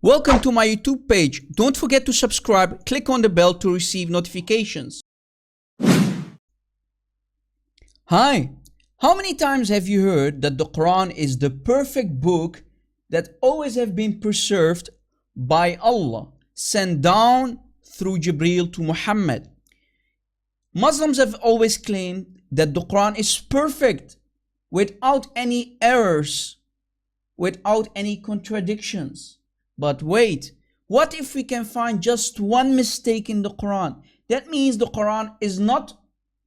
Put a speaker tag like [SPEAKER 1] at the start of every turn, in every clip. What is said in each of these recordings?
[SPEAKER 1] Welcome to my YouTube page. Don't forget to subscribe. Click on the bell to receive notifications. Hi. How many times have you heard that the Quran is the perfect book that always have been preserved by Allah, sent down through Jibreel to Muhammad? Muslims have always claimed that the Quran is perfect, without any errors, without any contradictions. But wait, what if we can find just one mistake in the Quran? That means the Quran is not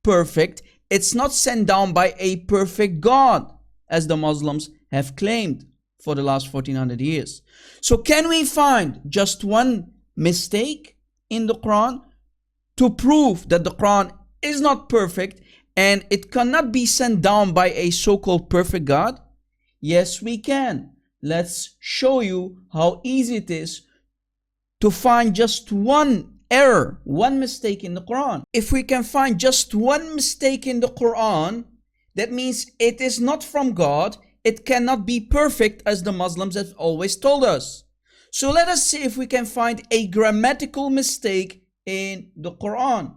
[SPEAKER 1] perfect. It's not sent down by a perfect God, as the Muslims have claimed for the last 1400 years. So can we find just one mistake in the Quran to prove that the Quran is not perfect and it cannot be sent down by a so-called perfect God? Yes, we can. Let's show you how easy it is to find just one error, one mistake in the Quran. If we can find just one mistake in the Quran, that means it is not from God. It cannot be perfect, as the Muslims have always told us. So let us see if we can find a grammatical mistake in the Quran.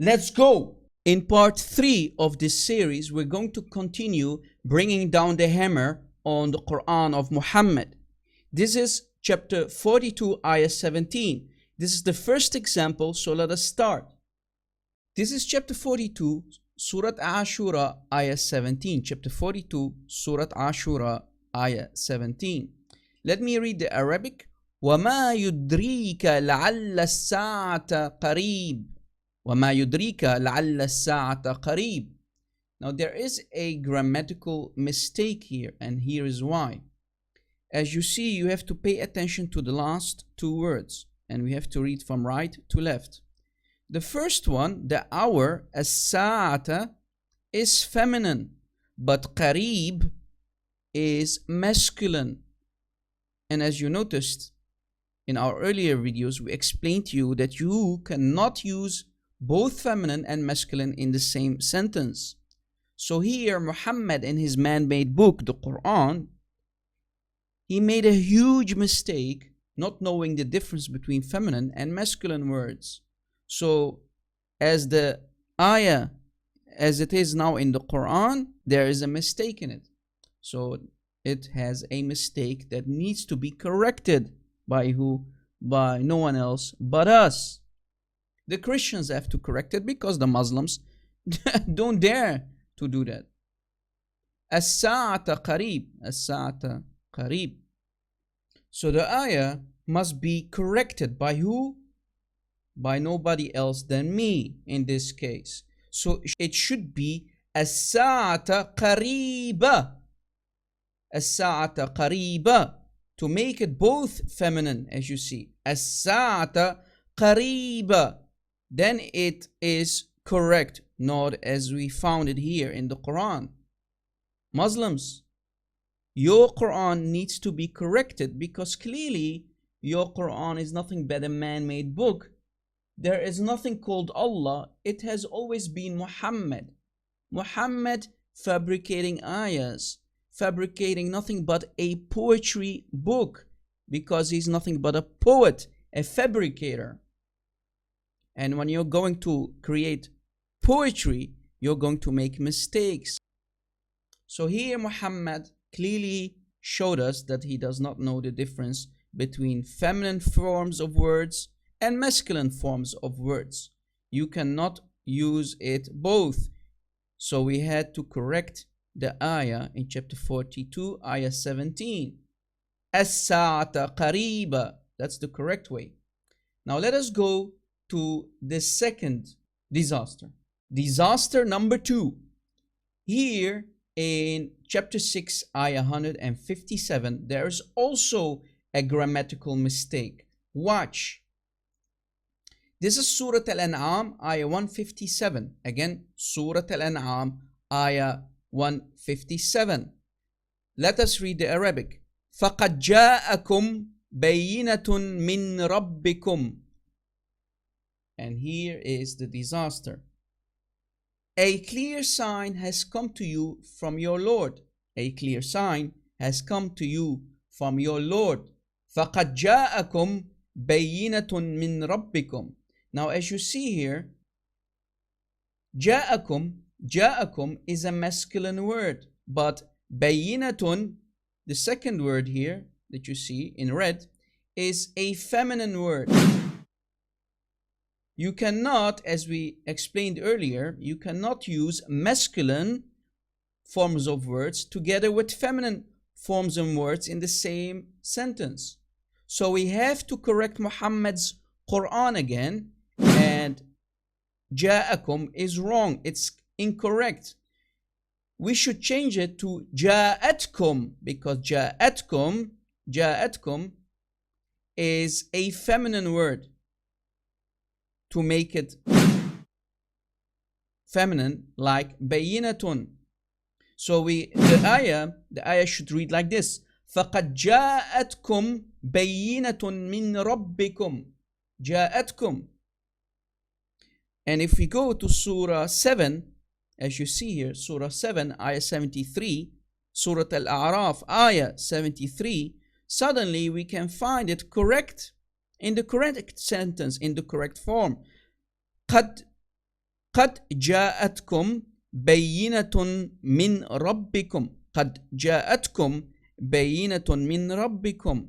[SPEAKER 1] Let's go. In part 3 of this series, we're going to continue bringing down the hammer on the Quran of Muhammad. This is chapter 42, ayah 17. This is the first example, so let us start. This is chapter 42, Surah Ashura, ayah 17. Chapter 42, Surah Ashura, ayah 17. Let me read the Arabic. وَمَا يُدْرِيكَ لَعَلَّ السَّاعَةَ قَرِيبٌ وَمَا يُدْرِيكَ لَعَلَّ السَّاعَةَ قَرِيبٌ. Now there is a grammatical mistake here, and here is why. As you see, you have to pay attention to the last two words, and we have to read from right to left. The first one, the hour, as-sa'ata, is feminine, but qarib is masculine. And as you noticed in our earlier videos, we explained to you that you cannot use both feminine and masculine in the same sentence. So here, Muhammad, in his man-made book, the Quran, he made a huge mistake not knowing the difference between feminine and masculine words. So as the ayah, as it is now in the Quran, there is a mistake in it. So it has a mistake that needs to be corrected by who? By no one else but us. The Christians have to correct it because the Muslims don't dare to do that. As-sa'ata qarib. As-sa'ata qarib. So the ayah must be corrected by who? By nobody else than me in this case. So it should be as-sa'ata qariba. As-sa'ata qariba. To make it both feminine, as you see. As-sa'ata qariba. Then it is correct, not as we found it here in the Quran. Muslims, your Quran needs to be corrected because clearly your Quran is nothing but a man-made book. There is nothing called Allah. It has always been Muhammad. Muhammad fabricating ayahs, fabricating nothing but a poetry book because he's nothing but a poet, a fabricator. And when you're going to create poetry, you're going to make mistakes. So here Muhammad clearly showed us that he does not know the difference between feminine forms of words and masculine forms of words. You cannot use it both. So we had to correct the ayah in chapter 42, ayah 17. As-sa'ata qariba. That's the correct way. Now let us go to the second disaster. Disaster number 2. Here in chapter 6, ayah 157, there's also a grammatical mistake. Watch. This is Surah Al-An'am, ayah 157. Again, Surah Al-An'am, ayah 157. Let us read the Arabic. فَقَدْ جَاءَكُمْ بَيِّنَةٌ مِّن رَبِّكُمْ. And here is the disaster. A clear sign has come to you from your Lord. A clear sign has come to you from your Lord. فَقَدْ جَاءَكُمْ بَيِّنَةٌ مِّن رَبِّكُمْ. Now as you see here, جَاءَكُمْ is a masculine word, but بَيِّنَةٌ, the second word here that you see in red, is a feminine word. You cannot, as we explained earlier, you cannot use masculine forms of words together with feminine forms of words in the same sentence. So we have to correct Muhammad's Quran again, and جاءكم is wrong, it's incorrect. We should change it to جاءتكم, because جاءتكم is a feminine word. To make it feminine, like بينة. So the ayah should read like this: فَقَدْ جَاءَتْكُمْ بَيِّنَةٌ مِّن رَبِّكُمْ. جَاءَتْكُمْ. And if we go to Surah 7, as you see here, Surah 7, Ayah 73, Surah Al-A'raf, Ayah 73, suddenly we can find it correct, in the correct sentence, in the correct form. قَدْ جَاءَتْكُمْ بَيِّنَةٌ مِّن رَبِّكُمْ. قَدْ جَاءَتْكُمْ بَيِّنَةٌ مِّن رَبِّكُمْ.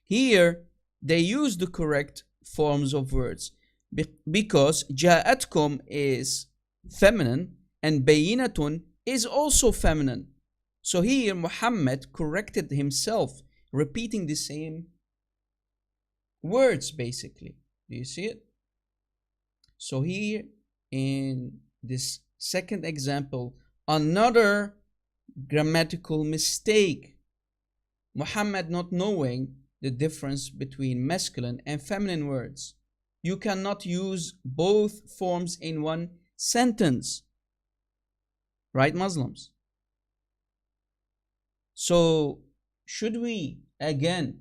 [SPEAKER 1] Here, they use the correct forms of words, because جَاءَتْكُمْ is feminine and بَيِّنَةٌ is also feminine. So here, Muhammad corrected himself, repeating the same words basically. Do you see it? So here in this second example, another grammatical mistake. Muhammad not knowing the difference between masculine and feminine words. You cannot use both forms in one sentence. Right, Muslims? So should we again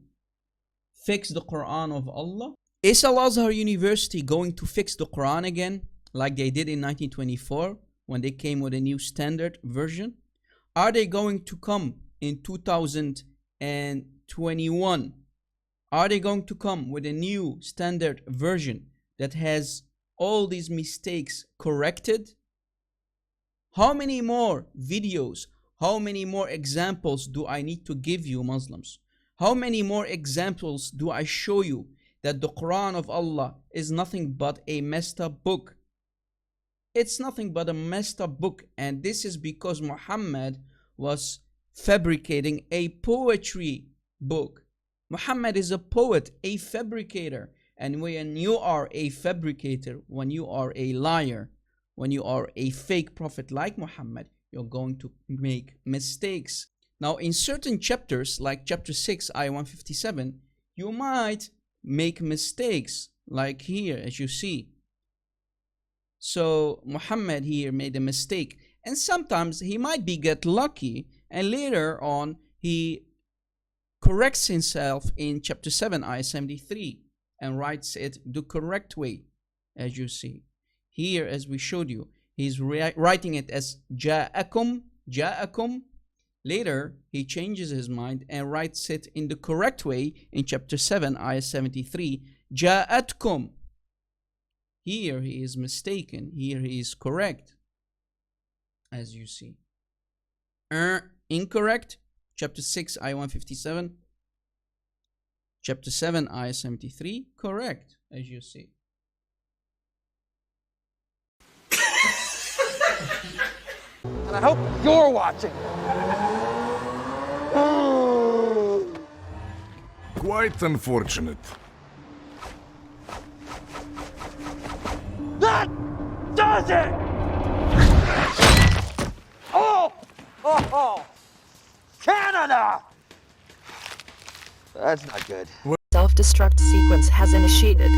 [SPEAKER 1] fix the Quran of Allah? Is Al-Azhar University going to fix the Quran again, like they did in 1924 when they came with a new standard version? Are they going to come in 2021? Are they going to come with a new standard version that has all these mistakes corrected? How many more videos, how many more examples do I need to give you, Muslims? How many more examples do I show you that the Quran of Allah is nothing but a messed up book? It's nothing but a messed up book, and this is because Muhammad was fabricating a poetry book. Muhammad is a poet, a fabricator, and when you are a fabricator, when you are a liar, when you are a fake prophet like Muhammad, you're going to make mistakes. Now, in certain chapters, like chapter 6, ayah 157, you might make mistakes, like here, as you see. So, Muhammad here made a mistake, and sometimes he might get lucky, and later on, he corrects himself in chapter 7, ayah 73, and writes it the correct way, as you see. Here, as we showed you, he's writing it as جاءكم. Later, he changes his mind and writes it in the correct way in chapter 7, ayah 73, جاءتكم. Here he is mistaken. Here he is correct, as you see. Incorrect. Chapter 6, ayah 157. Chapter 7, ayah 73. Correct, as you see.
[SPEAKER 2] And I hope you're watching.
[SPEAKER 3] Quite unfortunate.
[SPEAKER 2] That does it! Oh! Canada! That's not good.
[SPEAKER 4] Self-destruct sequence has initiated.